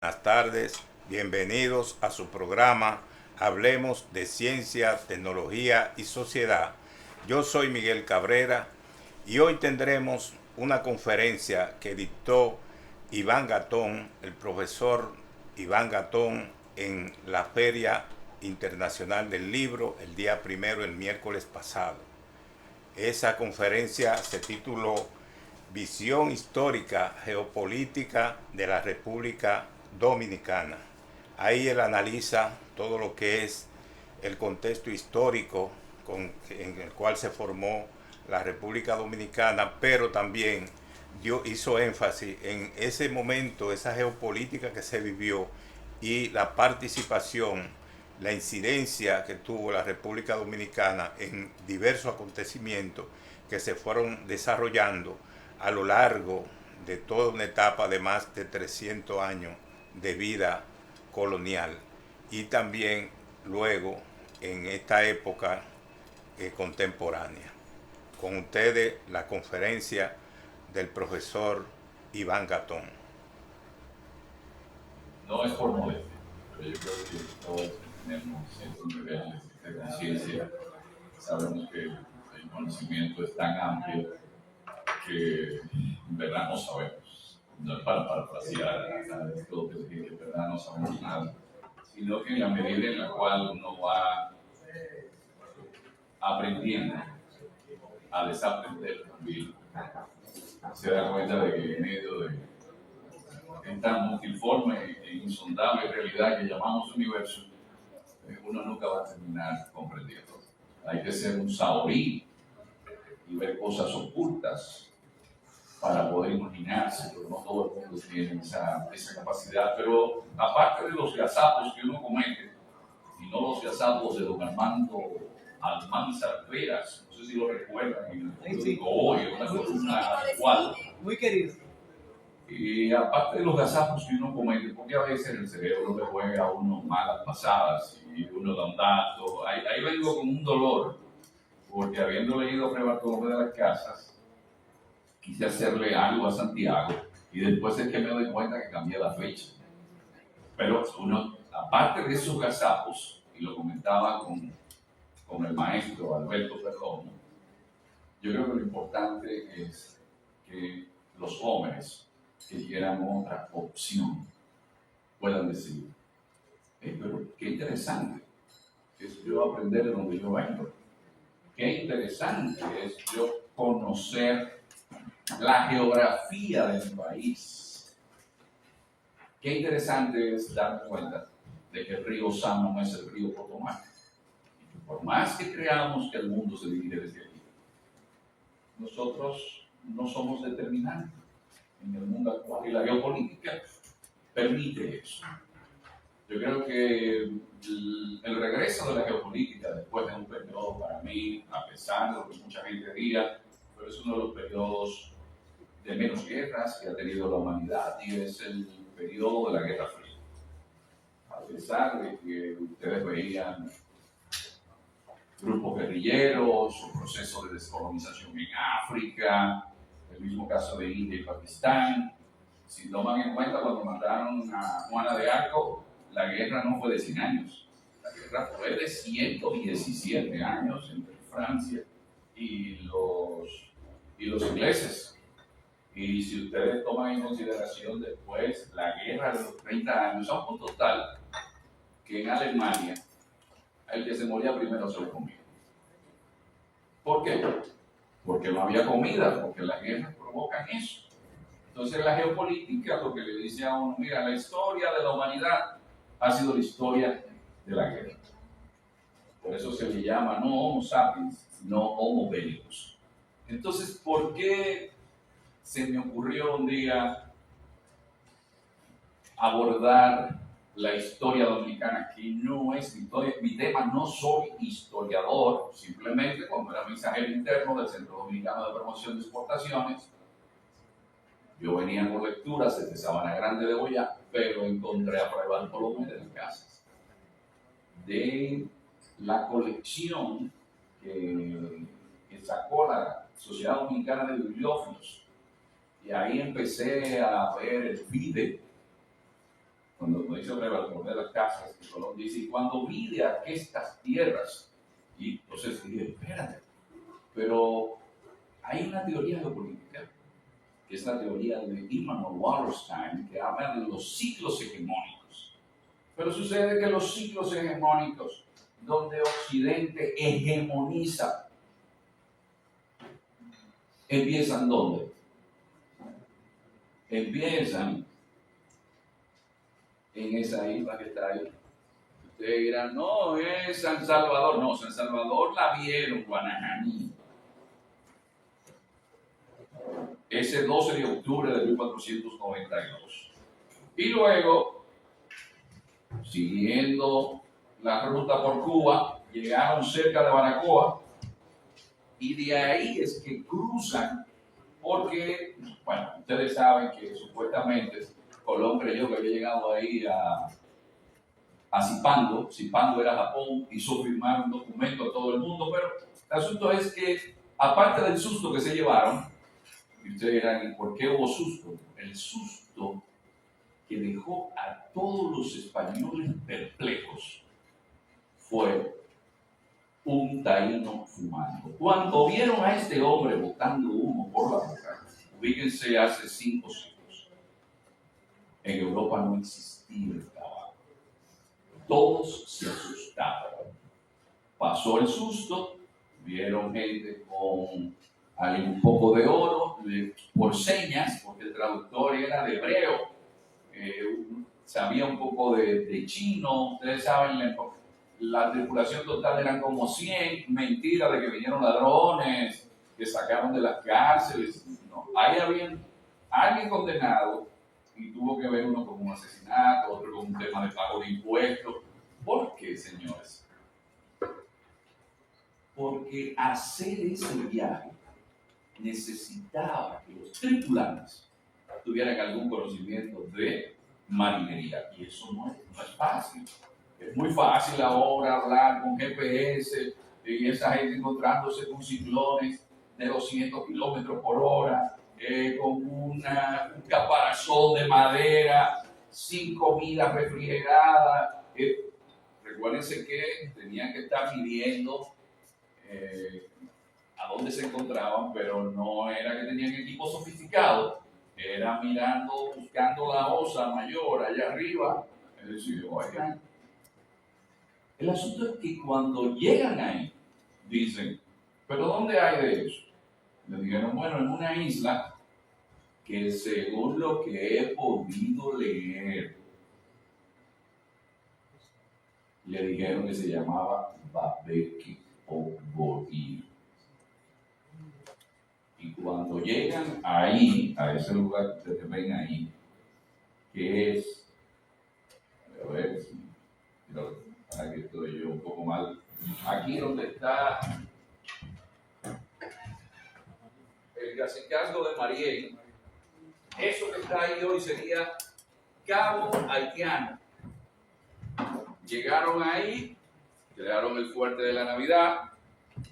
buenas tardes. Bienvenidos a su programa Hablemos de Ciencia, Tecnología y Sociedad. Yo soy Miguel Cabrera y hoy tendremos una conferencia que dictó Iván Gatón, el profesor Iván Gatón, en la Feria Internacional del Libro el día primero, el miércoles pasado. Esa conferencia se tituló Visión histórica geopolítica de la República Dominicana. Ahí él analiza todo lo que es el contexto histórico en el cual se formó la República Dominicana, pero también hizo énfasis en ese momento, esa geopolítica que se vivió y la participación, la incidencia que tuvo la República Dominicana en diversos acontecimientos que se fueron desarrollando a lo largo de toda una etapa de más de 300 años de vida colonial y también luego en esta época contemporánea. Con ustedes la conferencia del profesor Iván Gatón. No es por modestia, pero yo creo que todos tenemos ciertos niveles de conciencia. Sabemos que el conocimiento es tan amplio que en verdad no sabemos. No es para parafrasear a Aristóteles, que en verdad no sabemos nada, sino que en la medida en la cual uno va aprendiendo a desaprender también, se da cuenta de que en medio de esta multiforme e insondable realidad que llamamos universo, uno nunca va a terminar comprendiendo. Hay que ser un saborí y ver cosas ocultas para poder imaginarse, pero no todo el mundo tiene esa capacidad. Pero aparte de los gazapos que uno comete, y no los gazapos de don Armando Almanzar Veras, no sé si lo recuerdan, en el periódico Hoy, en una columna actual. Muy querido. Y aparte de los gazapos que uno comete, porque a veces el cerebro le juega a uno malas pasadas y uno da un dato. Ahí vengo con un dolor, porque habiendo leído Fray Bartolomé de las Casas, quise hacerle algo a Santiago y después es que me doy cuenta que cambié la fecha. Pero uno, aparte de esos gazapos, y lo comentaba con el maestro Alberto Perdomo, yo creo que lo importante es que los jóvenes que quieran otra opción puedan decir, pero qué interesante es yo aprender de donde yo vengo, qué interesante es yo conocer la geografía de mi país, qué interesante es darme cuenta de que el río Sama no es el río Potomac, y que por más que creamos que el mundo se divide desde aquí, nosotros no somos determinantes en el mundo actual y la geopolítica permite eso. Yo creo que el regreso de la geopolítica después de un periodo, para mí, a pesar de lo que mucha gente diga, pero es uno de los periodos de menos guerras que ha tenido la humanidad y es el periodo de la Guerra Fría. A pesar de que ustedes veían grupos guerrilleros o procesos de descolonización en África, el mismo caso de India y Pakistán. Si toman en cuenta cuando mataron a Juana de Arco, la guerra no fue de 100 años, la guerra fue de 117 años entre Francia y los ingleses. Y si ustedes toman en consideración después la guerra de los 30 años, a un punto tal que en Alemania el que se moría primero se lo comía. ¿Por qué? Porque no había comida, porque las guerras provocan eso. Entonces la geopolítica lo que le dice a uno, mira, la historia de la humanidad ha sido la historia de la guerra. Por eso se le llama no Homo sapiens, sino Homo bellicus. Entonces, ¿por qué se me ocurrió un día abordar la historia dominicana, que no es mi tema? No soy historiador, simplemente como era mensajero interno del Centro Dominicano de Promoción de Exportaciones, yo venía con lecturas desde Sabana Grande de Boyá, pero encontré a Fray Bartolomé de las Casas, de la colección que sacó la Sociedad Dominicana de Bibliófilos. Y ahí empecé a ver el FIDE, cuando dice de las casas, Colón dice, y cuando vi de estas tierras, y entonces dije, espérate, pero hay una teoría geopolítica, que es la teoría de Immanuel Wallerstein, que habla de los ciclos hegemónicos. Pero sucede que los ciclos hegemónicos, donde Occidente hegemoniza, ¿empiezan dónde? Empiezan en esa isla que está ahí. Ustedes dirán, no, es San Salvador. No, San Salvador la vieron, Guanajaní. Ese 12 de octubre de 1492. Y luego, siguiendo la ruta por Cuba, llegaron cerca de Baracoa y de ahí es que cruzan porque, bueno, ustedes saben que supuestamente Colón creyó que había llegado ahí a Zipango. Zipango era Japón, hizo firmar un documento a todo el mundo, pero el asunto es que, aparte del susto que se llevaron, y ustedes dirán, ¿por qué hubo susto? El susto que dejó a todos los españoles perplejos fue un taíno fumando. Cuando vieron a este hombre botando humo por la boca, ubíquense hace 5 siglos, en Europa no existía el tabaco. Todos se asustaban. Pasó el susto, vieron gente con un poco de oro, por señas, porque el traductor era de hebreo, sabía un poco de chino. Ustedes saben, la tripulación total eran como 100, mentira de que vinieron ladrones, que sacaron de las cárceles. No, ahí había alguien condenado y tuvo que ver uno con un asesinato, otro con un tema de pago de impuestos. ¿Por qué, señores? Porque hacer ese viaje necesitaba que los tripulantes tuvieran algún conocimiento de marinería, y eso no es fácil. Es muy fácil ahora hablar con GPS y esa gente encontrándose con ciclones de 200 kilómetros por hora, con un caparazón de madera, sin comida refrigerada. Recuérdense que tenían que estar midiendo a dónde se encontraban, pero no era que tenían equipo sofisticado, era mirando, buscando la osa mayor allá arriba. Es decir, oigan, el asunto es que cuando llegan ahí, dicen, ¿pero dónde hay de eso? Le dijeron, bueno, en una isla que según lo que he podido leer, le dijeron que se llamaba Babeque o Bohío. Y cuando llegan ahí, a ese lugar que ustedes ven ahí, que es, a ver si, para que estoy yo un poco mal, aquí donde está el cacicazgo de Mariel, eso que está ahí hoy sería Cabo Haitiano. Llegaron ahí, crearon el Fuerte de la Navidad,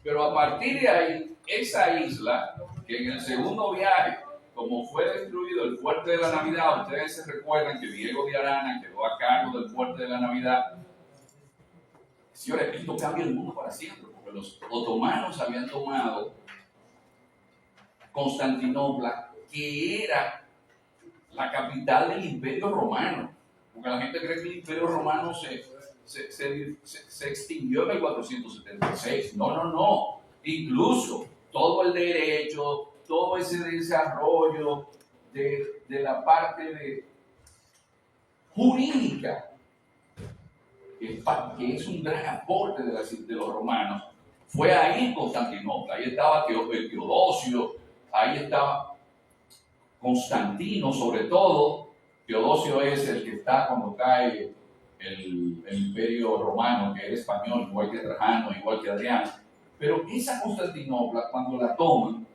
pero a partir de ahí, esa isla, que en el segundo viaje, como fue destruido el Fuerte de la Navidad, ustedes se recuerdan que Diego de Arana quedó a cargo del Fuerte de la Navidad. Señores, esto cambia el mundo para siempre, porque los otomanos habían tomado Constantinopla, que era la capital del Imperio Romano, porque la gente cree que el Imperio Romano se extinguió en el 476. No. Incluso todo el derecho, todo ese desarrollo de la parte jurídica, que es un gran aporte de los romanos, fue ahí en Constantinopla. Ahí estaba Teodosio, ahí estaba Constantino, sobre todo. Teodosio es el que está cuando cae el Imperio Romano, que era español, igual que Trajano, igual que Adriano. Pero esa Constantinopla, cuando la toman,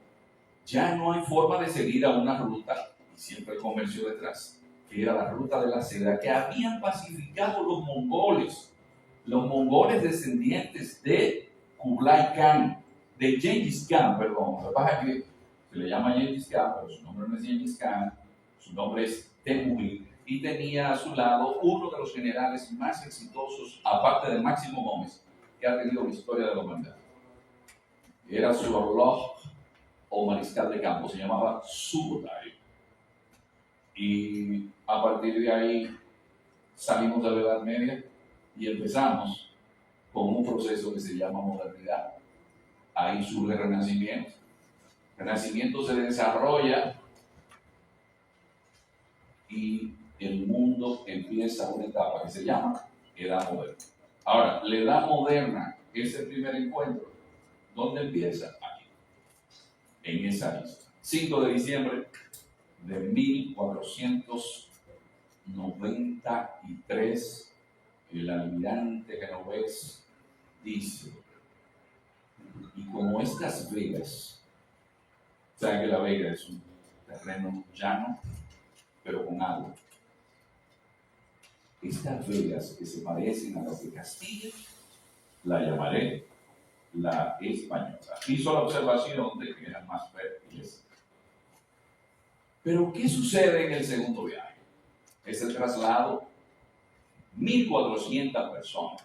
ya no hay forma de seguir a una ruta, y siempre el comercio detrás, que era la ruta de la seda, que habían pacificado los mongoles descendientes de Kublai Khan, de Genghis Khan, perdón. Lo que pasa es que se le llama Genghis Khan, pero su nombre no es Genghis Khan, su nombre es Temujin. y tenía a su lado uno de los generales más exitosos, aparte de Máximo Gómez, que ha tenido la historia de la humanidad. Era su reloj o mariscal de campo, se llamaba Subotai. Y a partir de ahí salimos de la Edad Media y empezamos con un proceso que se llama modernidad. Ahí surge el Renacimiento. El Renacimiento se desarrolla y el mundo empieza una etapa que se llama Edad Moderna. Ahora, la Edad Moderna es el primer encuentro. ¿Dónde empieza? Aquí, en esa lista. 5 de diciembre de 1493, el almirante genovés dice, y como estas vegas, saben que la vega es un terreno llano, pero con agua. Estas vegas que se parecen a las de Castilla, la llamaré la española. Hizo la observación de que eran más fértiles. Pero, ¿qué sucede en el segundo viaje? Es el traslado. 1.400 personas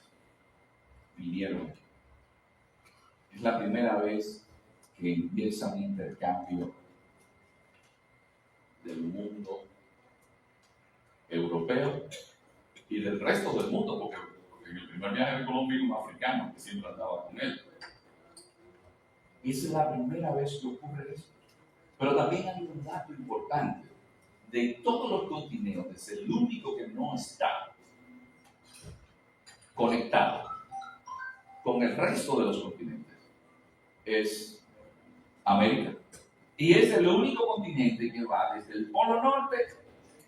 vinieron. Es la primera vez que empieza un intercambio del mundo europeo y del resto del mundo, porque en el primer viaje de Colombia un africano que siempre andaba con él. Es la primera vez que ocurre eso. Pero también hay un dato importante. De todos los continentes, el único que no está conectado con el resto de los continentes es América. Y es el único continente que va desde el Polo Norte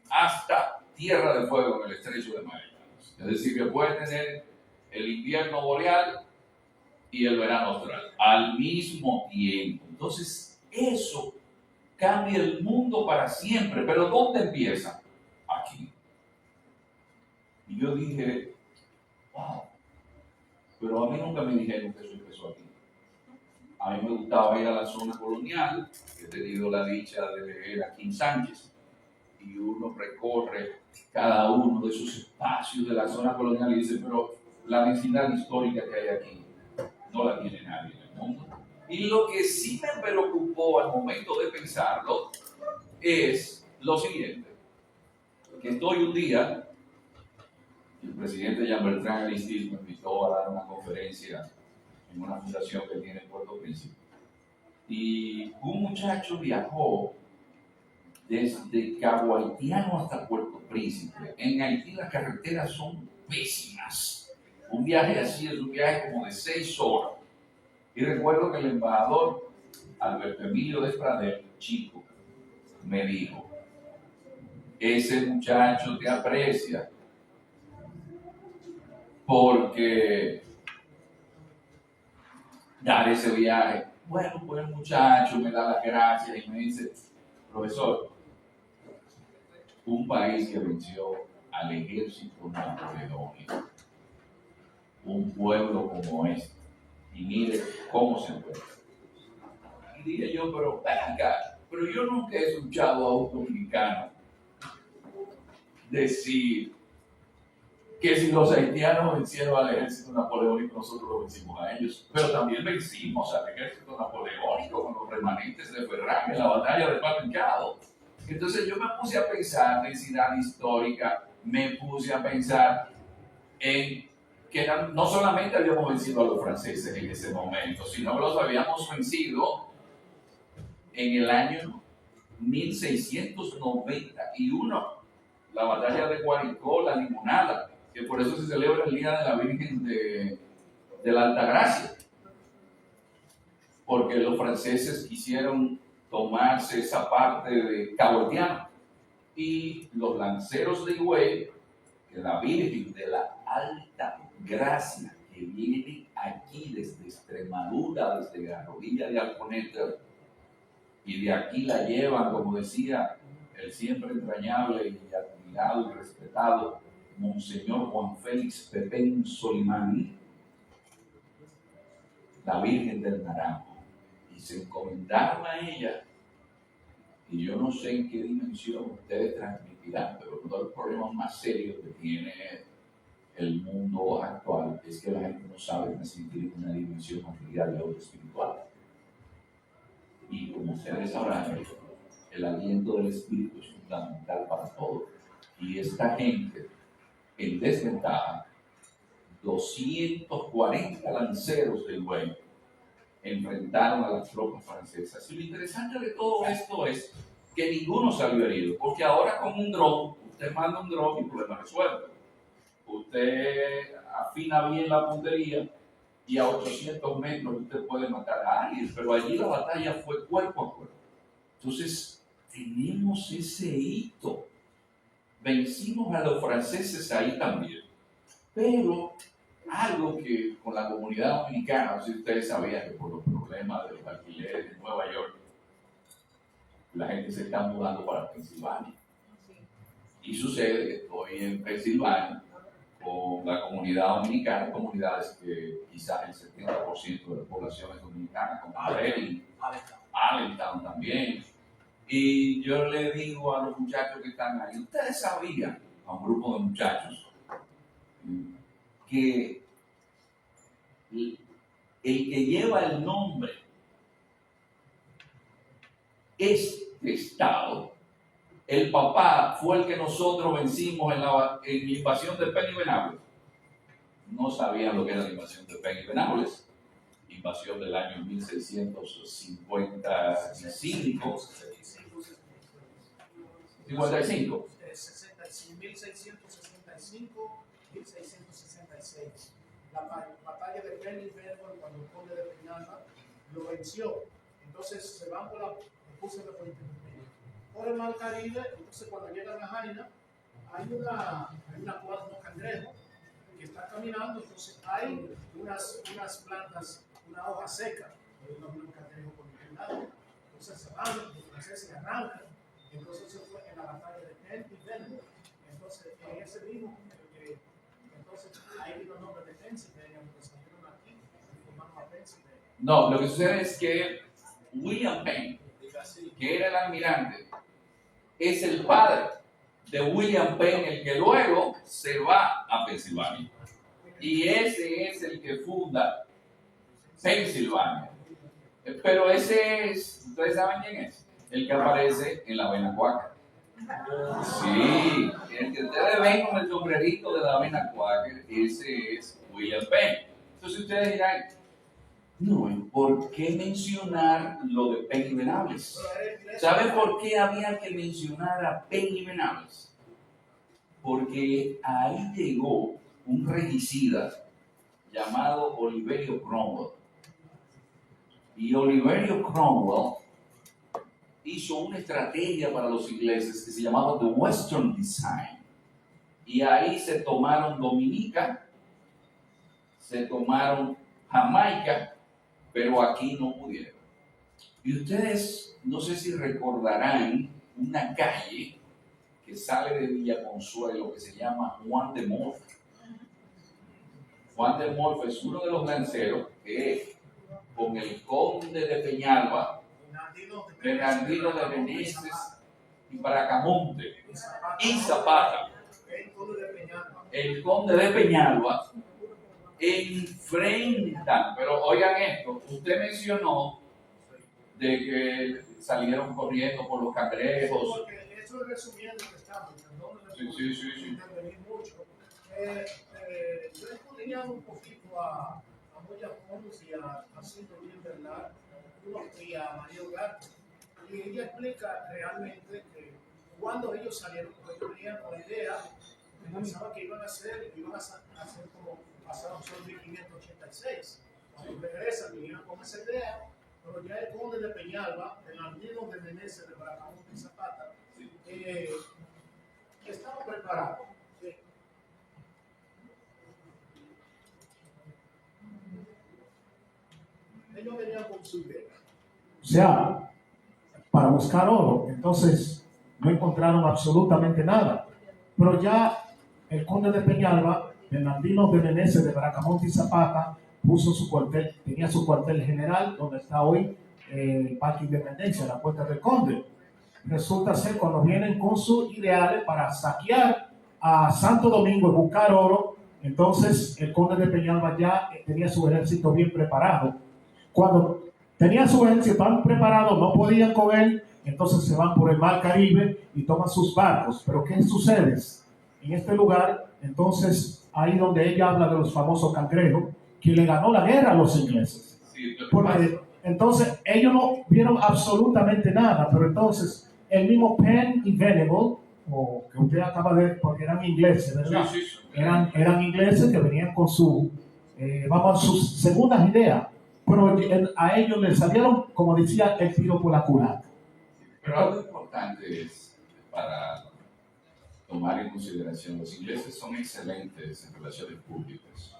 hasta Tierra de Fuego en el Estrecho de Magallanes. Es decir, que puede tener el invierno boreal y el verano austral al mismo tiempo. Entonces, eso cambia el mundo para siempre. ¿Pero dónde empieza? Aquí. Y yo dije, wow, pero a mí nunca me dijeron que eso empezó aquí. A mí me gustaba ir a la zona colonial, he tenido la dicha de leer a Kim Sánchez, y uno recorre cada uno de esos espacios de la zona colonial y dice, pero la densidad histórica que hay aquí no la tiene nadie en el mundo. Y lo que sí me preocupó al momento de pensarlo es lo siguiente, que estoy un día, el presidente Jean Bertrand Aristide me invitó a dar una conferencia en una fundación que tiene en Puerto Príncipe, y un muchacho viajó desde Cabo Haitiano hasta Puerto Príncipe. En Haití las carreteras son pésimas. Un viaje así es un viaje como de 6 horas. Y recuerdo que el embajador Alberto Emilio Despradel, chico, me dijo, ese muchacho te aprecia porque dar ese viaje. Bueno, pues el muchacho me da las gracias y me dice, profesor, un país que venció al ejército napoleónico, un pueblo como este, y mire cómo se encuentra. Y dije yo, pero ven acá, pero yo nunca he escuchado a un dominicano decir que si los haitianos vencieron al ejército napoleónico, nosotros lo vencimos a ellos. Pero también vencimos al ejército napoleónico con los remanentes de Ferrán en la batalla de Patrincado. Entonces yo me puse a pensar en densidad histórica, me puse a pensar en que no solamente habíamos vencido a los franceses en ese momento, sino que los habíamos vencido en el año 1691, la batalla de Guaricó, la Limonada, que por eso se celebra el Día de la Virgen de la Altagracia, porque los franceses quisieron tomarse esa parte de Cabo Haitiano, y los lanceros de Higüey, que la Virgen de la Alta Gracia, que viene aquí desde Extremadura, desde Garrovilla de Alconeta, y de aquí la llevan, como decía el siempre entrañable y admirado y respetado Monseñor Juan Félix Pepén Solimán, la Virgen del Naranjo, y se encomendaron a ella y yo no sé en qué dimensión ustedes transmitirán, pero uno de los problemas más serios que tiene el mundo actual es que la gente no sabe transmitir una dimensión material y otra espiritual. Y como ustedes sabrán, el aliento del espíritu es fundamental para todo. Y esta gente, en desventaja, 240 lanceros del buey enfrentaron a las tropas francesas. Y lo interesante de todo esto es que ninguno salió herido, porque ahora con un dron, usted manda un dron y problema resuelto. Usted afina bien la puntería y a 800 metros usted puede matar a alguien, pero allí la batalla fue cuerpo a cuerpo. Entonces, tenemos ese hito. Vencimos a los franceses ahí también. Pero algo que con la comunidad dominicana, no sé si ustedes sabían que por los problemas de los alquileres de Nueva York, la gente se está mudando para Pensilvania. Y sucede que estoy en Pensilvania con la comunidad dominicana, comunidades que quizás el 70% de la población es dominicana, como Redding, Allentown también. Y yo le digo a los muchachos que están ahí, ustedes sabían, a un grupo de muchachos, que el que lleva el nombre este estado, el papá fue el que nosotros vencimos en la invasión de Penny Benables. No sabían lo que era la invasión de Penny Benables, invasión del año 1655. 55. 1665, 1666. La batalla de Penny Benables, cuando el conde de Peñalba lo venció. Entonces se van por la puse de por el mar Caribe. Entonces cuando llegan a Jaina, hay unos cangrejos que están caminando. Entonces hay unas plantas, una hoja seca, un cangrejo por ningún lado. Entonces se van, los franceses arrancan. Entonces eso fue en la batalla de Penny Benables. Entonces en ese mismo, entonces ahí vino el nombre de Pennsylvania, porque salieron aquí y formaron a Pennsylvania. No, lo que sucede es que William Penn, que era el almirante, es el padre de William Penn, el que luego se va a Pensilvania. Y ese es el que funda Pensilvania. Pero ese es, ¿ustedes saben quién es? El que aparece en la avena Quaker. Sí, el que ustedes ven con el sombrerito de la avena Quaker, ese es William Penn. Entonces ustedes dirán, no, ¿por qué mencionar lo de Penny Benables? ¿Saben por qué había que mencionar a Penny Benables? Porque ahí llegó un regicida llamado Oliverio Cromwell. Y Oliverio Cromwell hizo una estrategia para los ingleses que se llamaba The Western Design. Y ahí se tomaron Dominica, se tomaron Jamaica, pero aquí no pudieron. Y ustedes, no sé si recordarán una calle que sale de Villa Consuelo que se llama Juan de Morf. Juan de Morf es uno de los lanceros que con el conde de Peñalba, Bernardino de Meneses y Bracamonte y Zapata, el conde de Peñalba enfrentan, pero oigan esto, usted mencionó de que salieron corriendo por los cangrejos. Eso es resumiendo que estamos, Sí. intervenir mucho. Yo escudriñé un poquito a Moya Pons y a Cinto Bernard y a María Ugarte. Y ella explica realmente que cuando ellos salieron, pues ellos venían con la idea, que pensaban que iban a hacer como pasaron sobre 1586. Cuando regresan, vinieron con esa idea, pero ya el conde de Peñalba, el amigo de Meneses, de Bracamonte y Zapata, estaba preparado. Ellos venían con su idea. O sea, para buscar oro. Entonces, no encontraron absolutamente nada. Pero ya el conde de Peñalba, Bernardino de Meneses, de Bracamonte y Zapata, puso su cuartel, tenía su cuartel general, donde está hoy el Parque Independencia, la Puerta del Conde. resulta ser cuando vienen con sus ideales para saquear a Santo Domingo y buscar oro, entonces el conde de Peñalba ya tenía su ejército bien preparado. Cuando tenía su ejército tan preparado, no podían con él, entonces se van por el mar Caribe y toman sus barcos. Pero ¿qué sucede? En este lugar, entonces, ahí donde ella habla de los famosos cangrejos, que le ganó la guerra a los ingleses. Porque entonces ellos no vieron absolutamente nada, pero entonces el mismo Penn y Venable, o que usted acaba de, porque eran ingleses, ¿verdad? Sí, sí, sí. Eran ingleses que venían con sus segundas ideas, pero a ellos les salieron, como decía, el tiro por la culata. Pero algo importante es, para tomar en consideración, los ingleses son excelentes en relaciones públicas.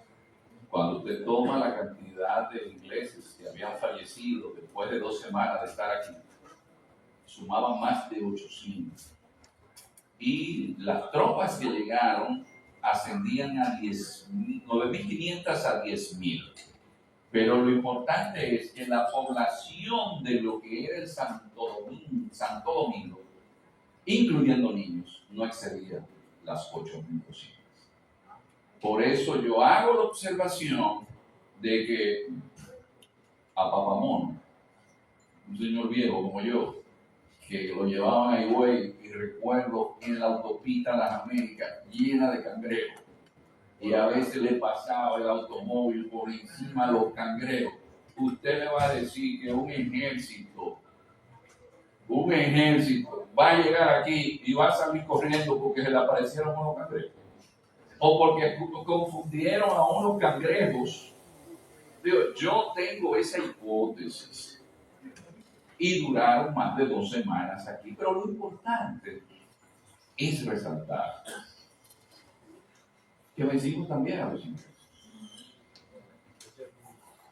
Cuando usted toma la cantidad de ingleses que habían fallecido después de 2 semanas de estar aquí, sumaban más de 800. Y las tropas que llegaron ascendían a 9.500 a 10.000. Pero lo importante es que la población de lo que era el Santo Domingo, incluyendo niños, no excedía las 8.200. Por eso yo hago la observación de que a Papamón, un señor viejo como yo, que lo llevaban a Higüey, y recuerdo en la autopista Las Américas llena de cangrejos, y a veces le pasaba el automóvil por encima de los cangrejos. Usted le va a decir que un ejército va a llegar aquí y va a salir corriendo porque se le aparecieron unos cangrejos, o porque confundieron a unos cangrejos. Yo tengo esa hipótesis, y duraron más de 2 semanas aquí, pero lo importante es resaltar que vencimos también a los ingleses.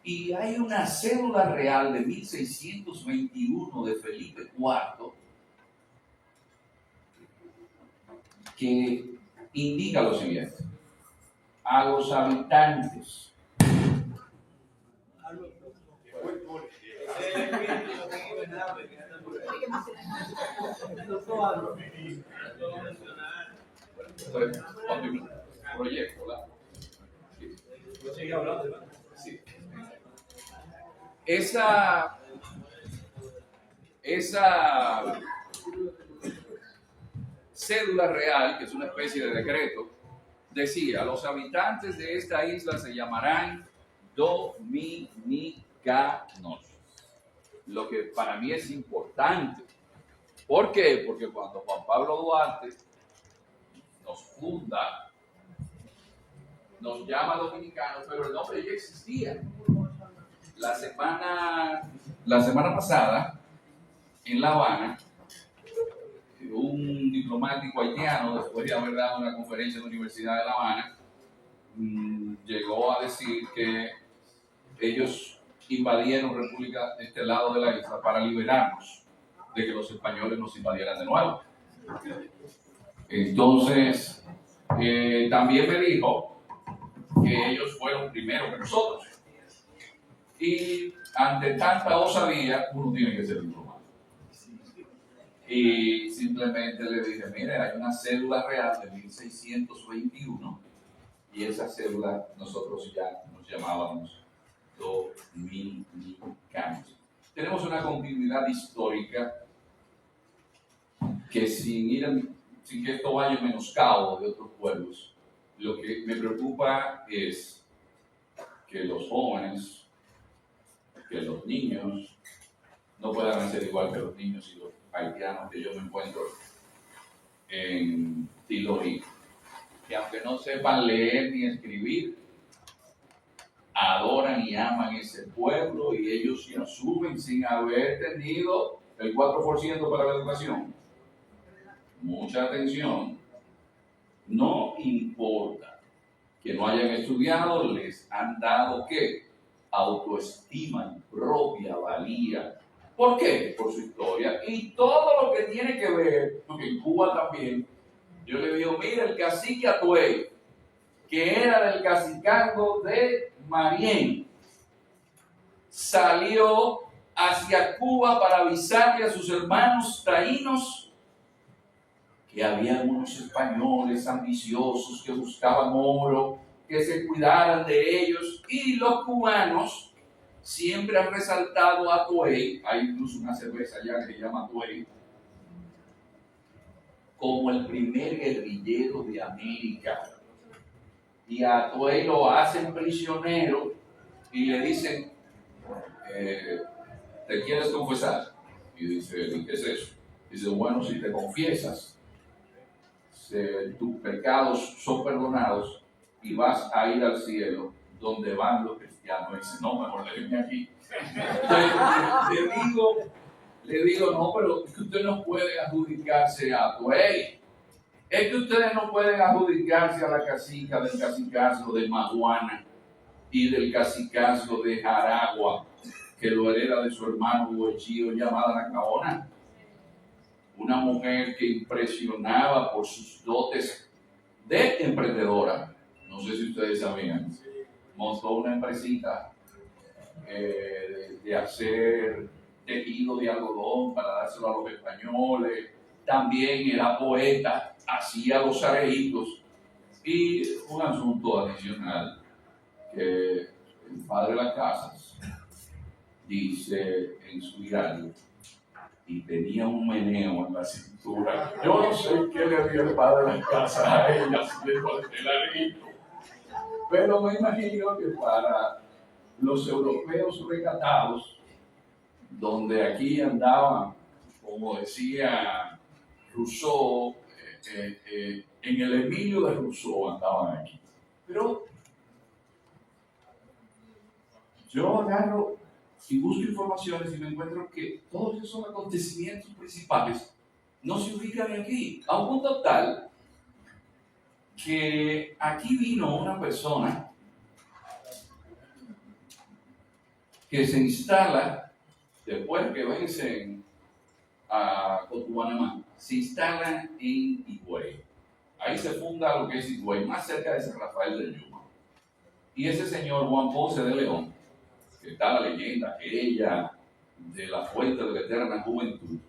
Y hay una cédula real de 1621 de Felipe IV que indica lo siguiente: a los habitantes proyecto, ¿verdad? Sí. Esa cédula real, que es una especie de decreto, decía: los habitantes de esta isla se llamarán dominicanos. Lo que para mí es importante. ¿Por qué? Porque cuando Juan Pablo Duarte nos funda, nos llama dominicanos, pero el nombre ya existía. La semana pasada, en La Habana, un diplomático haitiano, después de haber dado una conferencia en la Universidad de La Habana, llegó a decir que ellos invadieron República de este lado de la isla para liberarnos de que los españoles nos invadieran de nuevo. Entonces, también me dijo que ellos fueron primero que nosotros. Y ante tanta osadía, uno tiene que ser diplomático. Y simplemente le dije: mire, hay una cédula real de 1621, y esa cédula nosotros ya nos llamábamos dominicanos. Tenemos una continuidad histórica que sin que esto vaya en menoscabo de otros pueblos, lo que me preocupa es que los jóvenes, que los niños, no puedan ser igual que los niños y los haitianos que yo me encuentro en Tilorí, que aunque no sepan leer ni escribir, adoran y aman ese pueblo, y ellos se asumen sin haber tenido el 4% para la educación. Mucha atención. No importa que no hayan estudiado, les han dado ¿qué? Autoestima propia, valía. ¿Por qué? Por su historia y todo lo que tiene que ver, porque en Cuba también, yo le digo: mira, el cacique Atuey, que era del cacicazgo de Marién, salió hacia Cuba para avisarle a sus hermanos taínos que había unos españoles ambiciosos que buscaban oro, que se cuidaran de ellos, y los cubanos siempre han resaltado a Atuey, hay incluso una cerveza allá que se llama Atuey, como el primer guerrillero de América. Y a Atuey lo hacen prisionero y le dicen, ¿te quieres confesar? Y dice, ¿y qué es eso? Dice, bueno, si te confiesas, tus pecados son perdonados y vas a ir al cielo donde van los cristianos. Y dice, no, mejor déjenme aquí. Le digo, no, pero es que usted no puede adjudicarse a Atuey. Es que ustedes no pueden adjudicarse a la cacica del cacicazgo de Maguana y del cacicazgo de Jaragua, que lo hereda de su hermano Huechío, llamada Nacaona. Una mujer que impresionaba por sus dotes de emprendedora. No sé si ustedes sabían. Montó una empresita de hacer tejido de algodón para dárselo a los españoles. También era poeta, hacía los areitos. Y un asunto adicional que el padre de las casas dice en su diario, y tenía un meneo en la cintura. Yo no sé qué le dio el padre de las casas a ella haciendo el areito, pero me imagino que para los europeos recatados, donde aquí andaban, como decía Rousseau, en el Emilio de Rousseau andaban aquí. Pero yo agarro y busco informaciones y me encuentro que todos esos acontecimientos principales no se ubican aquí, a un punto tal que aquí vino una persona que se instala después que vencen a Cotubanamá, se instala en Higüey. Ahí se funda lo que es Higüey, más cerca de San Rafael del Yuma. Y ese señor Juan Ponce de León, que está la leyenda aquella de la fuente de la eterna juventud,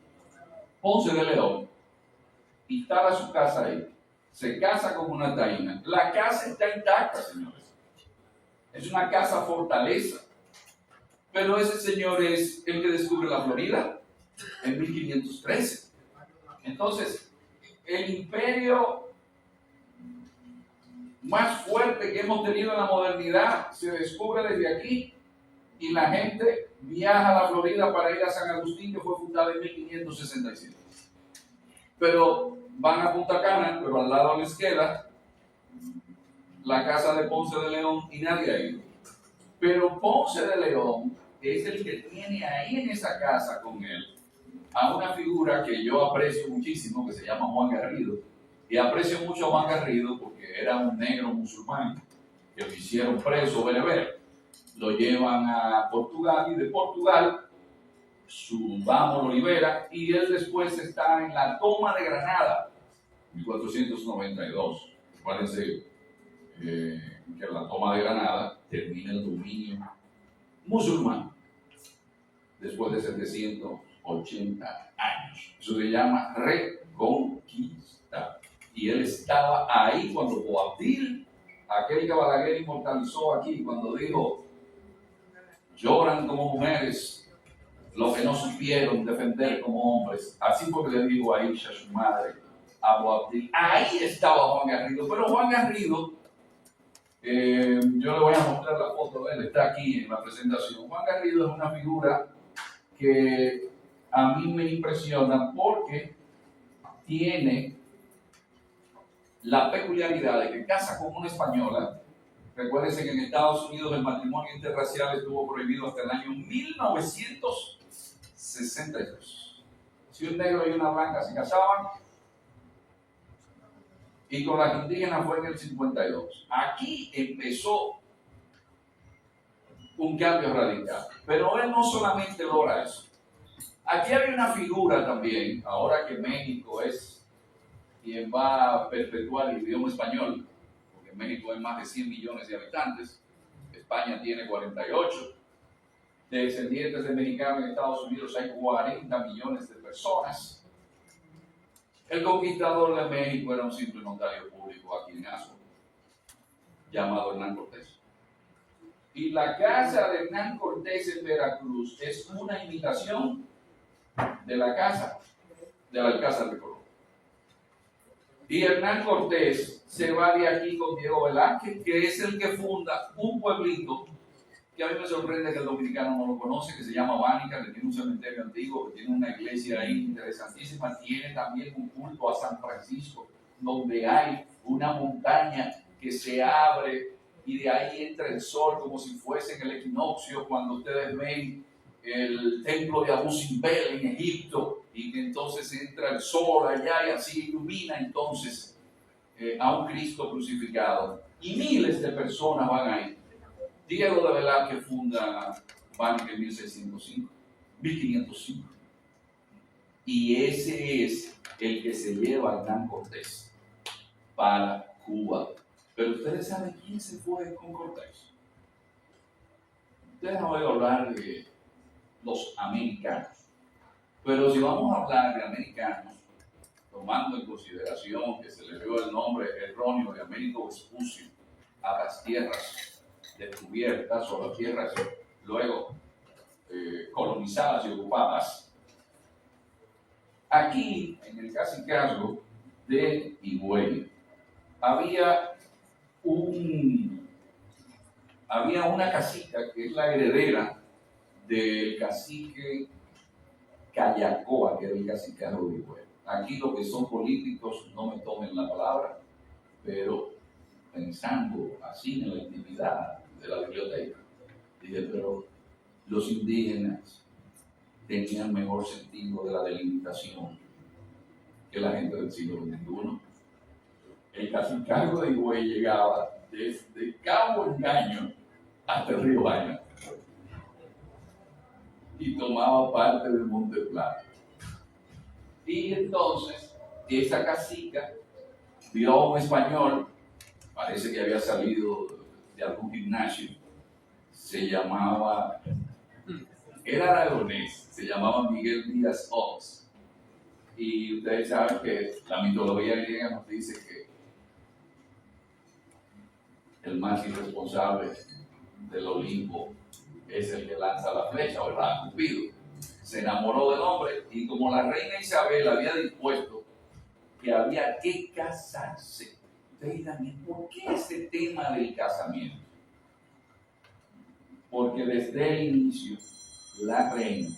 Ponce de León instala su casa ahí, se casa con una taína. La casa está intacta, señores. Es una casa fortaleza. Pero ese señor es el que descubre la Florida en 1513. Entonces, el imperio más fuerte que hemos tenido en la modernidad se descubre desde aquí, y la gente viaja a la Florida para ir a San Agustín, que fue fundada en 1567. Pero van a Punta Cana, pero al lado les queda la casa de Ponce de León y nadie ha ido. Pero Ponce de León es el que tiene ahí en esa casa con él a una figura que yo aprecio muchísimo, que se llama Juan Garrido. Y aprecio mucho a Juan Garrido porque era un negro musulmán que lo hicieron preso, bereber. Lo llevan a Portugal, y de Portugal su amo lo libera, y él después está en la toma de Granada, 1492. Parece que en la toma de Granada termina el dominio musulmán después de 780 años. Eso se llama reconquista. Y él estaba ahí cuando Boabdil, aquel que Balaguer inmortalizó aquí, cuando dijo: lloran como mujeres los que no supieron defender como hombres. Así fue que le dijo a Aisha, su madre, a Boabdil. Ahí estaba Juan Garrido. Pero Juan Garrido, yo le voy a mostrar la foto de él, está aquí en la presentación. Juan Garrido es una figura que a mí me impresiona porque tiene la peculiaridad de que casa con una española. Recuérdense que en Estados Unidos el matrimonio interracial estuvo prohibido hasta el año 1962. Si un negro y una blanca se casaban, y con las indígenas fue en el 52. Aquí empezó un cambio radical. Pero él no solamente logra eso. Aquí hay una figura también, ahora que México es quien va a perpetuar el idioma español, porque México hay más de 100 millones de habitantes, España tiene 48. descendientes de mexicanos en Estados Unidos hay 40 millones de personas. El conquistador de México era un simple notario público aquí en Azua, llamado Hernán Cortés. Y la casa de Hernán Cortés en Veracruz es una imitación de la casa del Alcázar de Colón. Y Hernán Cortés se va de aquí con Diego Velázquez, que es el que funda un pueblito que a mí me sorprende que el dominicano no lo conoce, que se llama Bánica, que tiene un cementerio antiguo, que tiene una iglesia ahí interesantísima, tiene también un culto a San Francisco, donde hay una montaña que se abre y de ahí entra el sol como si fuese en el equinoccio, cuando ustedes ven el templo de Abu Simbel en Egipto, y que entonces entra el sol allá y así ilumina entonces a un Cristo crucificado. Y miles de personas van ahí. Diego de Velázquez funda Bánica en 1605, 1505. Y ese es el que se lleva a Hernán Cortés para Cuba. Pero ustedes saben quién se fue con Cortés. Ustedes han oído hablar de los americanos. Pero si vamos a hablar de americanos, tomando en consideración que se le dio el nombre erróneo de Américo Vespucio a las tierras descubiertas o las tierras luego colonizadas y ocupadas, aquí en el cacicazgo de Higüey había una casita que es la heredera del cacique Cayacoa, que era el cacicazgo de Higüey. Aquí los que son políticos no me tomen la palabra, pero pensando así en la intimidad de la biblioteca, dije, pero los indígenas tenían mejor sentido de la delimitación que la gente del siglo XXI. El cacicazgo de Higüey llegaba desde Cabo Engaño hasta el río Vaina y tomaba parte del Monte Plata. Y entonces esa cacica vio a un español, parece que había salido de algún gimnasio, se llamaba, era aragonés, se llamaba Miguel Díaz Ox. Y ustedes saben que la mitología griega nos dice que el más irresponsable del Olimpo es el que lanza la flecha, ¿verdad? Cupido. Se enamoró del hombre y como la reina Isabel había dispuesto que había que casarse. Ustedes dirán, ¿y por qué ese tema del casamiento? Porque desde el inicio, la reina,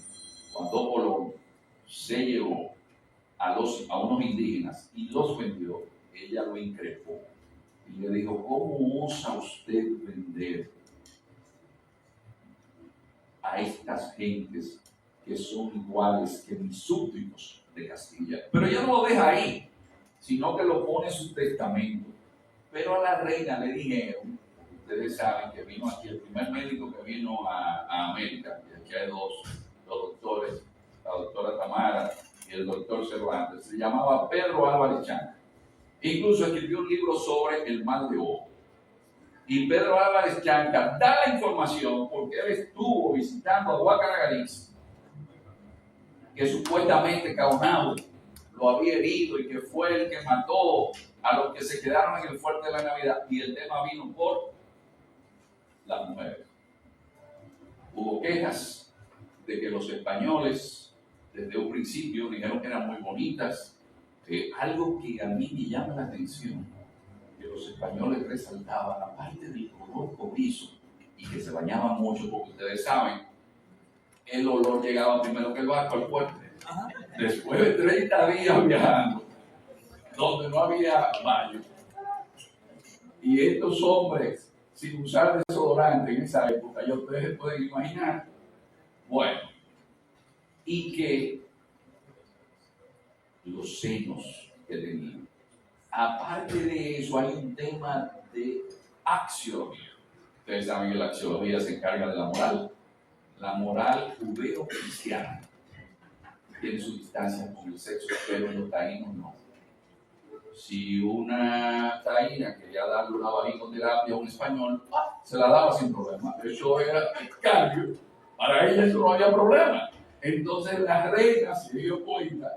cuando Colón se llevó a unos indígenas y los vendió, ella lo increpó y le dijo, ¿cómo osa usted vender a estas gentes que son iguales que mis súbditos de Castilla? Pero ella no lo deja ahí, sino que lo pone en su testamento. Pero a la reina le dijeron, ustedes saben que vino aquí el primer médico que vino a América, y aquí hay dos, los doctores, la doctora Tamara y el doctor Cervantes, se llamaba Pedro Álvarez Chanca. Incluso escribió un libro sobre el mal de ojo. Y Pedro Álvarez Chanca da la información porque él estuvo visitando a Guacaragaliz, que supuestamente Caonabo lo había herido y que fue el que mató a los que se quedaron en el fuerte de la Navidad. Y el tema vino por las mujeres. Hubo quejas de que los españoles desde un principio dijeron que eran muy bonitas. Algo que a mí me llama la atención, que los españoles resaltaban, aparte del color cobrizo y que se bañaban mucho, porque ustedes saben, el olor llegaba primero que el barco al puerto. Después de 30 días viajando, donde no había baño, y estos hombres sin usar desodorante en esa época, ya ustedes pueden imaginar, bueno, y que los senos que tenían. Aparte de eso, hay un tema de axiología. Ustedes saben que la axiología se encarga de la moral judeo-cristiana. Tiene su distancia con el sexo, pero los taínos no. Si una taína quería darle una vagicoterapia a un español, se la daba sin problema. Eso era escambio Para ella eso no había problema. Entonces la reina se dio cuenta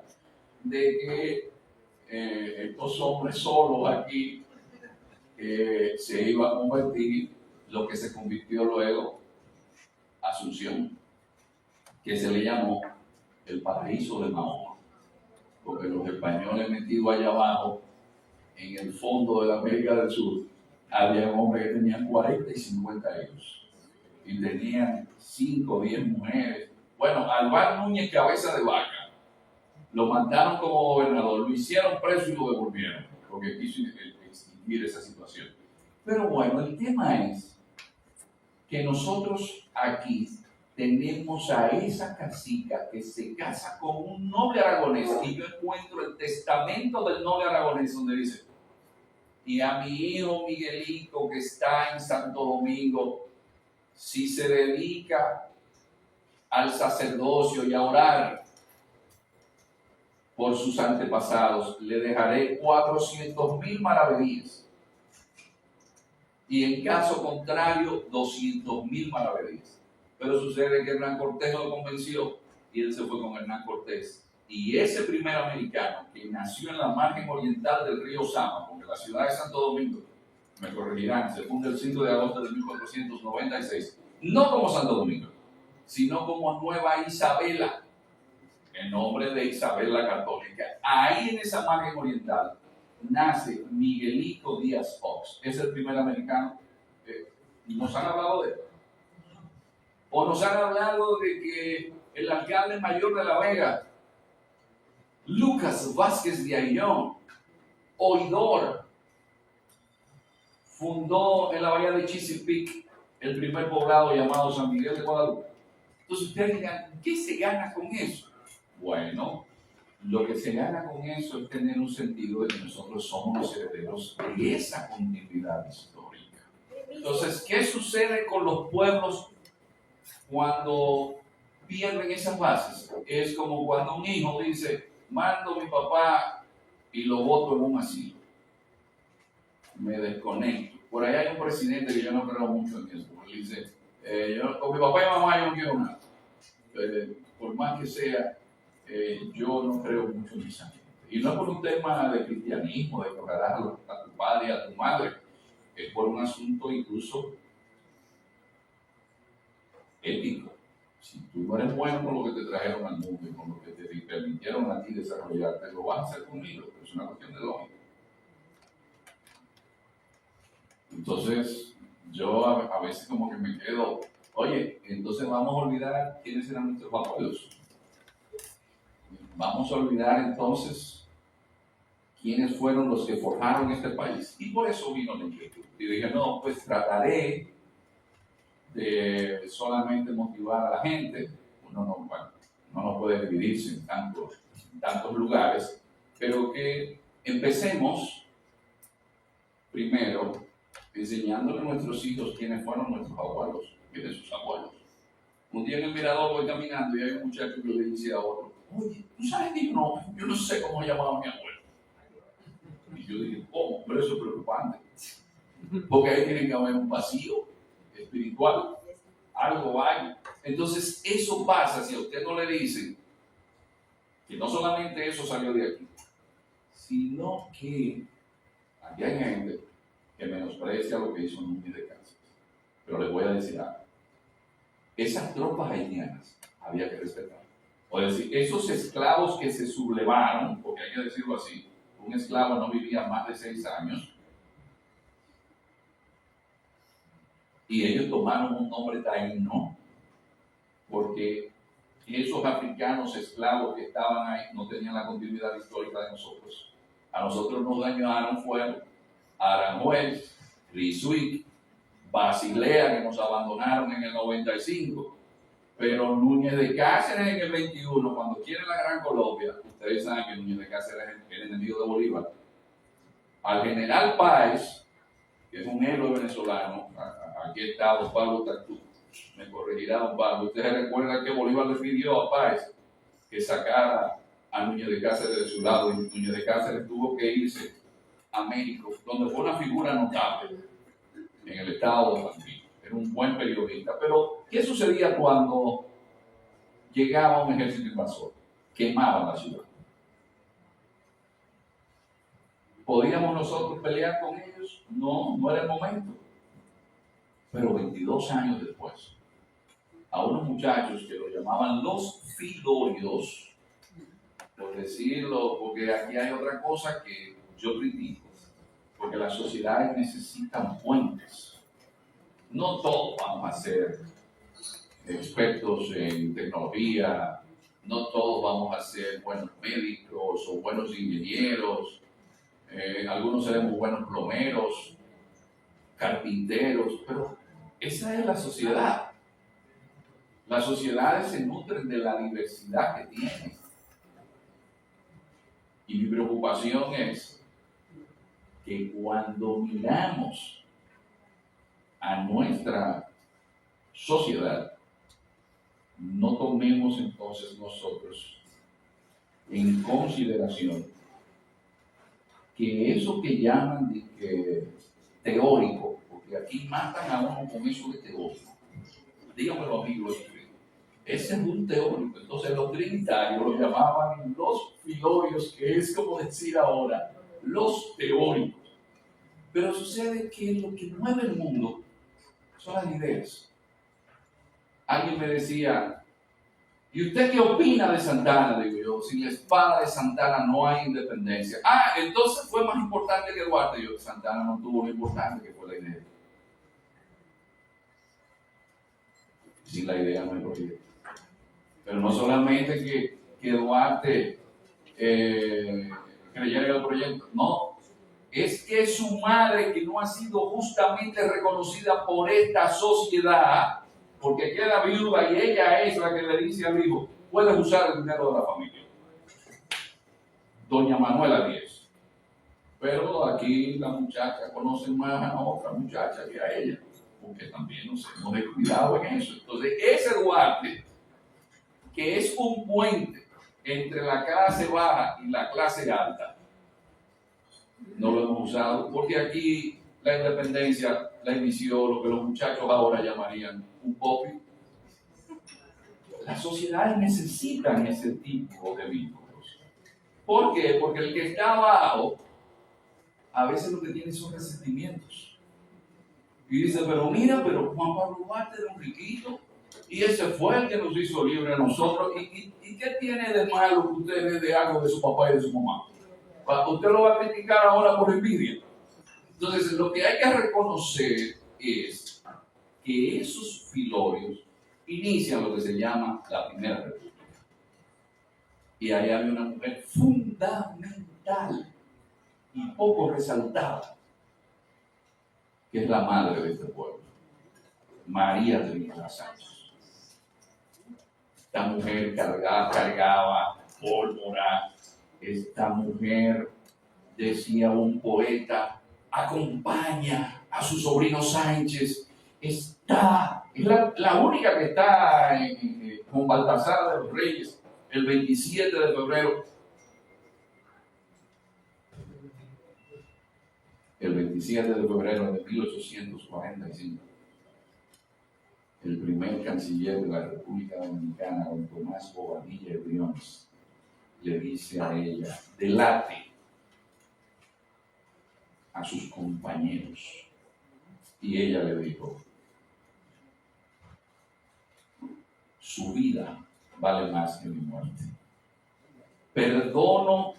de que estos hombres solos aquí se iba a convertir lo que se convirtió luego Asunción, que se le llamó el paraíso de Mahoma, porque los españoles metidos allá abajo, en el fondo de la América del Sur, había hombres que tenían 40 y 50 hijos, y tenían 5 o 10 mujeres. Bueno, Alvar Núñez Cabeza de Vaca, lo mandaron como gobernador, lo hicieron preso y lo devolvieron, porque quiso extinguir esa situación. Pero bueno, el tema es que nosotros aquí tenemos a esa cacica que se casa con un noble aragonés, y yo encuentro el testamento del noble aragonés donde dice: y a mi hijo Miguelito, que está en Santo Domingo, si se dedica al sacerdocio y a orar por sus antepasados, le dejaré 400,000 maravedíes. Y en caso contrario, 200,000 maravedíes. Pero sucede que Hernán Cortés lo convenció y él se fue con Hernán Cortés. Y ese primer americano que nació en la margen oriental del río Sama, porque la ciudad de Santo Domingo, me corregirán, se funda el 5 de agosto de 1496, no como Santo Domingo, sino como Nueva Isabela, en nombre de Isabel la Católica. Ahí en esa margen oriental nace Miguelito Díaz Fox. Es el primer americano. ¿Nos han hablado de él? ¿O nos han hablado de que el alcalde mayor de La Vega, Lucas Vázquez de Ayllón, oidor, fundó en la bahía de Chesapeake el primer poblado llamado San Miguel de Guadalupe? Entonces ustedes dirán, ¿qué se gana con eso? Bueno, lo que se gana con eso es tener un sentido de que nosotros somos los herederos de esa continuidad histórica. Entonces, ¿qué sucede con los pueblos cuando pierden esas bases? Es como cuando un hijo dice: mando a mi papá y lo boto en un asilo, me desconecto. Por ahí hay un presidente que yo no creo mucho en eso, porque él dice: yo, con mi papá y mamá yo no quiero nada. Por más que sea, yo no creo mucho en esa gente. Y no es por un tema de cristianismo, de que honrarás a tu padre y a tu madre, es por un asunto incluso ético. Si tú no eres bueno con lo que te trajeron al mundo y con lo que te permitieron a ti desarrollarte, lo vas a hacer conmigo, es una cuestión de lógica. Entonces, yo a veces como que me quedo, oye, entonces vamos a olvidar quiénes eran nuestros abuelos. Vamos a olvidar entonces quiénes fueron los que forjaron este país. Y por eso vino la inquietud. Y dije, no, pues trataré de solamente motivar a la gente. Uno no puede dividirse en tantos lugares, pero que empecemos primero enseñándole a nuestros hijos quiénes fueron nuestros abuelos y de sus abuelos. Un día en el mirador voy caminando y hay un muchacho que le dice a otro: oye, ¿tú sabes que yo no sé cómo llamaba a mi abuelo? Y yo dije, ¿cómo? Pero eso es preocupante, porque ahí tiene que haber un vacío espiritual, algo hay. Entonces eso pasa si a usted no le dicen que no solamente eso salió de aquí, sino que aquí hay gente que menosprecia lo que hizo Núñez de Cáceres. Pero les voy a decir algo: esas tropas haitianas había que respetar. O decir, esos esclavos que se sublevaron, porque hay que decirlo así, un esclavo no vivía más de 6 años, y ellos tomaron un nombre taíno, porque esos africanos esclavos que estaban ahí no tenían la continuidad histórica de nosotros. A nosotros nos dañaron fueron Aranjuez, Risuic, Basilea, que nos abandonaron en el 95, pero Núñez de Cáceres en el 21, cuando quiere la Gran Colombia, ustedes saben que Núñez de Cáceres es el enemigo de Bolívar. Al general Páez, que es un héroe venezolano, aquí está don Pablo Tartú, me corregirá don Pablo, ustedes recuerdan que Bolívar le pidió a Páez que sacara a Núñez de Cáceres de su lado, y Núñez de Cáceres tuvo que irse a México, donde fue una figura notable en el estado de San Luis. era un buen periodista. Pero, ¿qué sucedía cuando llegaba un ejército invasor? Quemaban la ciudad. ¿Podíamos nosotros pelear con ellos? No, no era el momento. Pero 22 años después, a unos muchachos que lo llamaban los filorios, por decirlo, porque aquí hay otra cosa que yo critico, porque las sociedades necesitan puentes. No todos vamos a ser expertos en tecnología, no todos vamos a ser buenos médicos o buenos ingenieros, algunos seremos buenos plomeros, carpinteros, pero esa es la sociedad. Las sociedades se nutren de la diversidad que tienen. Y mi preocupación es que cuando miramos a nuestra sociedad, no tomemos entonces nosotros en consideración que eso que llaman de que teórico, porque aquí matan a uno con eso de teórico. Díganmelo, amigos, ese es un teórico. Entonces los trinitarios lo llamaban los filorios, que es como decir ahora, los teóricos. Pero sucede que lo que mueve el mundo son las ideas. Alguien me decía, ¿y usted qué opina de Santana? Digo yo, sin la espada de Santana no hay independencia. Ah, entonces fue más importante que Duarte. Yo, Santana no tuvo lo importante que fue la idea. Sin la idea no hay proyecto. Pero no solamente que Duarte creyera en el proyecto, no. Es que su madre, que no ha sido justamente reconocida por esta sociedad, porque queda viuda y ella es la que le dice al hijo, puedes usar el dinero de la familia. Doña Manuela Díez. Pero aquí la muchacha conoce más a otra muchacha que a ella, porque también nos hemos descuidado en eso. Entonces, ese Duarte, que es un puente entre la clase baja y la clase alta, no lo hemos usado, porque aquí la independencia la inició lo que los muchachos ahora llamarían un popi. Las sociedades necesitan ese tipo de vínculos. ¿Por qué? Porque el que está abajo a veces lo que tiene son resentimientos. Y dice, pero mira, pero Juan Pablo Duarte era un riquito y ese fue el que nos hizo libre a nosotros. ¿Y qué tiene de malo que usted ve de algo de su papá y de su mamá? Usted lo va a criticar ahora por envidia. Entonces, lo que hay que reconocer es que esos filorios inician lo que se llama la Primera República. Y ahí había una mujer fundamental y poco resaltada, que es la madre de este pueblo, María Trinidad Sánchez. Esta mujer cargaba pólvora. Esta mujer, decía un poeta, acompaña a su sobrino Sánchez. Es la única que está con Baltasar de los Reyes el 27 de febrero. El 27 de febrero de 1845, el primer canciller de la República Dominicana, don Tomás Bobadilla y Briones, le dice a ella, delate a sus compañeros. Y ella le dijo, su vida vale más que mi muerte. Perdono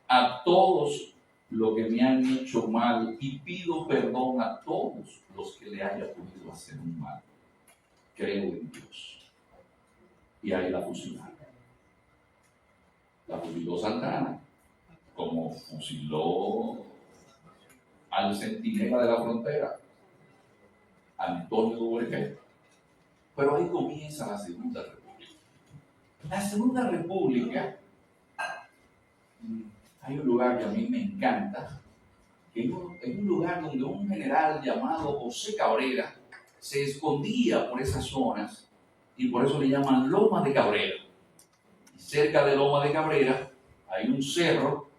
a todos los que me han hecho mal y pido perdón a todos los que le haya podido hacer un mal. Creo en Dios. Y ahí la fusilaron. La fusiló Santana, como fusiló al centinela de la frontera, Antonio Duvergé. Pero ahí comienza la Segunda República. La Segunda República, hay un lugar que a mí me encanta, que es un lugar donde un general llamado José Cabrera se escondía por esas zonas y por eso le llaman Loma de Cabrera. Y cerca de Loma de Cabrera hay un cerro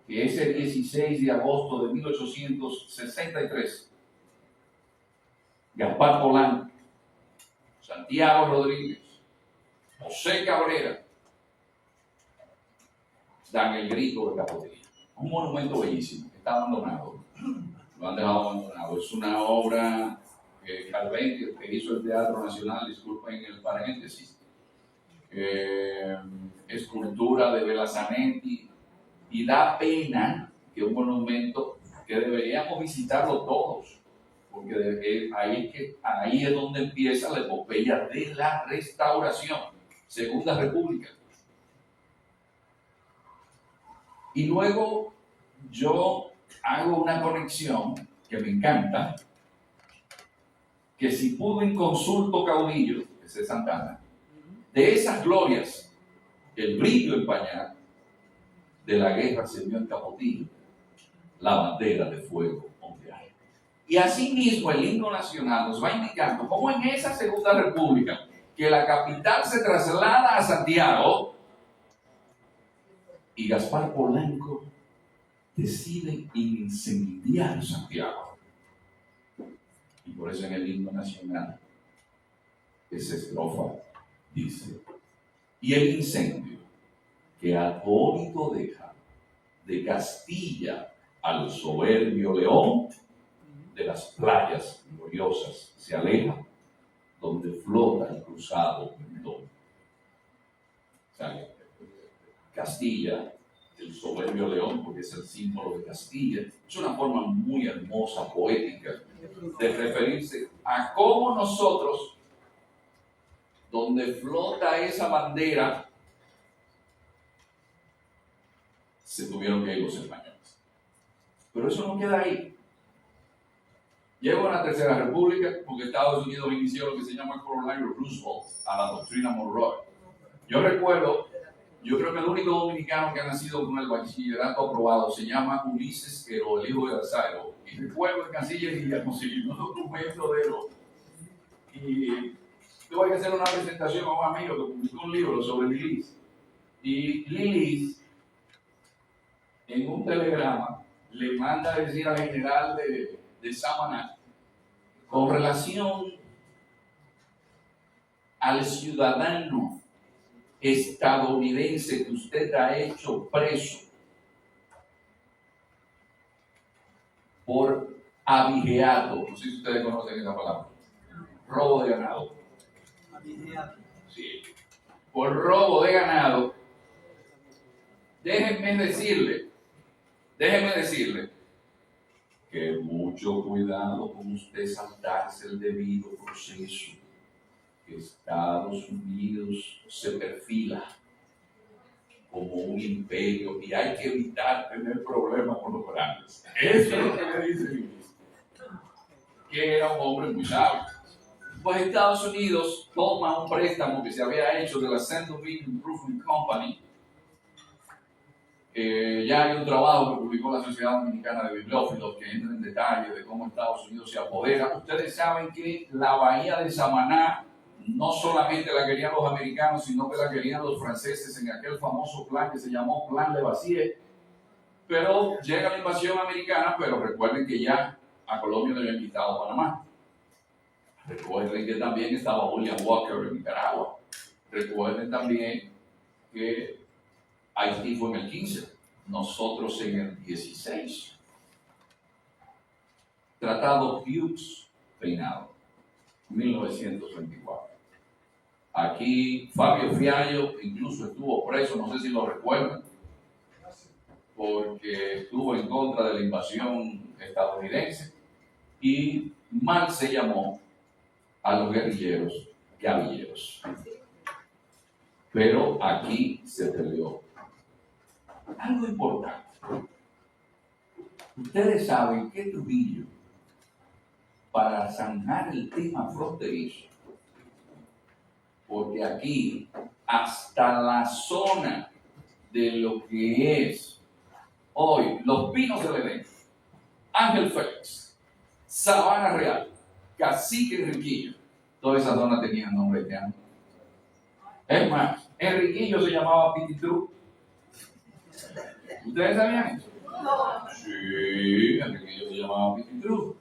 que es el 16 de agosto de 1863 Gaspar Polanco, Santiago Rodríguez, José Cabrera, dan el grito de Capotillo. Un monumento bellísimo, está abandonado, lo han dejado abandonado. Es una obra que Calventi, que hizo el Teatro Nacional, disculpen el paréntesis, escultura de Belazanetti, y da pena que un monumento que deberíamos visitarlo todos, porque ahí es donde empieza la epopeya de la Restauración, Segunda República. Y luego yo hago una conexión que me encanta, que si pudo en consulto caudillo, ese es Santana, de esas glorias, el brillo empañado de la guerra se vio en Capotillo, la bandera de fuego ondear. Y asimismo el himno nacional nos va indicando cómo en esa Segunda República, que la capital se traslada a Santiago, y Gaspar Polanco decide incendiar Santiago. Y por eso en el himno nacional, esa estrofa dice: y el incendio que atónito deja de Castilla al soberbio león, de las playas gloriosas se aleja, donde flota el cruzado pendón. O sea, Castilla, el soberbio león, porque es el símbolo de Castilla, es una forma muy hermosa, poética, de referirse a cómo nosotros, donde flota esa bandera, se tuvieron que ir los españoles. Pero eso no queda ahí. Llegó a la Tercera República porque Estados Unidos inició lo que se llama el coronario Roosevelt a la doctrina Monroe. Yo recuerdo, yo creo que el único dominicano que ha nacido con el bachillerato aprobado se llama Ulises Quero, el hijo de Alzairo. Y recuerdo el Cancillería consiguió un documento de él. Y tuve que hacer una presentación a un amigo que publicó un libro sobre Lilis. Y Lilis, en un telegrama, le manda a decir al general de Samaná, con relación al ciudadano estadounidense que usted ha hecho preso por abigeato, no sé si ustedes conocen esa palabra, robo de ganado. Abigeato. Sí. Por robo de ganado, déjenme decirle que mucho cuidado con usted saltarse el debido proceso. Estados Unidos se perfila como un imperio y hay que evitar tener problemas con los grandes. Eso es lo que le dice Luis, que era un hombre muy sabio. Pues Estados Unidos toma un préstamo que se había hecho de la Central Beach Improvement Company. Ya hay un trabajo que publicó la Sociedad Dominicana de Bibliófilos que entra en detalle de cómo Estados Unidos se apodera. Ustedes saben que la bahía de Samaná no solamente la querían los americanos, sino que la querían los franceses en aquel famoso plan que se llamó Plan de Bacié. Pero llega la invasión americana, pero recuerden que ya a Colombia le habían quitado Panamá. Recuerden que también estaba William Walker en Nicaragua. Recuerden también que Haití fue en el 15, nosotros en el 16. Tratado Hughes-Peinado, 1924. Aquí Fabio Fiallo incluso estuvo preso, no sé si lo recuerdan, porque estuvo en contra de la invasión estadounidense y mal se llamó a los guerrilleros guerrilleros. Pero aquí se peleó. Algo importante. Ustedes saben que Trujillo, para zanjar el tema fronterizo, porque aquí hasta la zona de lo que es hoy Los Pinos del Edén, Ángel Félix, Sabana Real, Cacique Enriquillo, toda esa zona tenía nombre haitiano. Es más, Enriquillo se llamaba Pititru. ¿Ustedes sabían eso? Sí, Enriquillo se llamaba Pititru.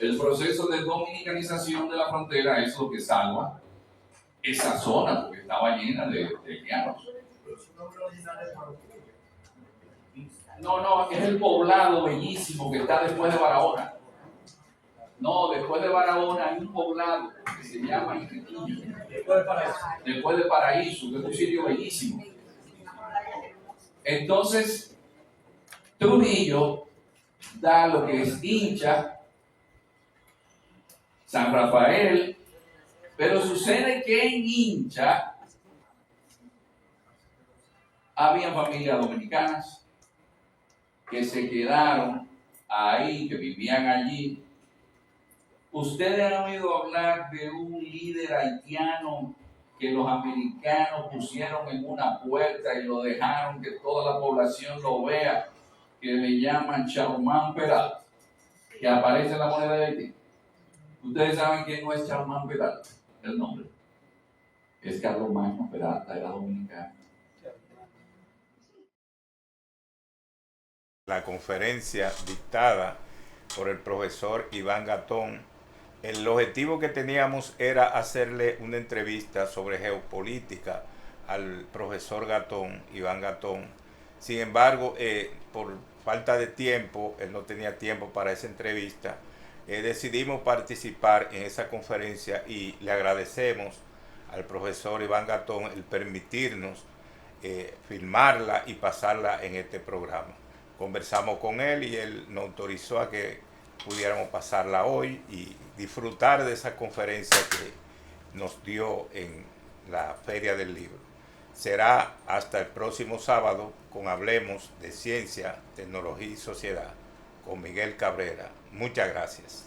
El proceso de dominicanización de la frontera es lo que salva esa zona, porque estaba llena de haitianos. Su nombre original es Marruecos. No, es el poblado bellísimo que está después de Barahona. No, después de Barahona hay un poblado que se llama Iquitillo. Después de Paraíso, que es un sitio bellísimo. Entonces, Trujillo da lo que es Hincha, San Rafael, pero sucede que en Hincha había familias dominicanas que se quedaron ahí, que vivían allí. Ustedes han oído hablar de un líder haitiano que los americanos pusieron en una puerta y lo dejaron que toda la población lo vea, que le llaman Charmán Peralta, que aparece en la moneda de Haití. Ustedes saben quién no es Charmán Peralta, el nombre. Es Carlos Magno Peralta, era dominicano. La conferencia dictada por el profesor Iván Gatón, el objetivo que teníamos era hacerle una entrevista sobre geopolítica al profesor Gatón, Iván Gatón. Sin embargo, por falta de tiempo, él no tenía tiempo para esa entrevista, decidimos participar en esa conferencia y le agradecemos al profesor Iván Gatón el permitirnos filmarla y pasarla en este programa. Conversamos con él y él nos autorizó a que pudiéramos pasarla hoy y disfrutar de esa conferencia que nos dio en la Feria del Libro. Será hasta el próximo sábado con Hablemos de Ciencia, Tecnología y Sociedad con Miguel Cabrera. Muchas gracias.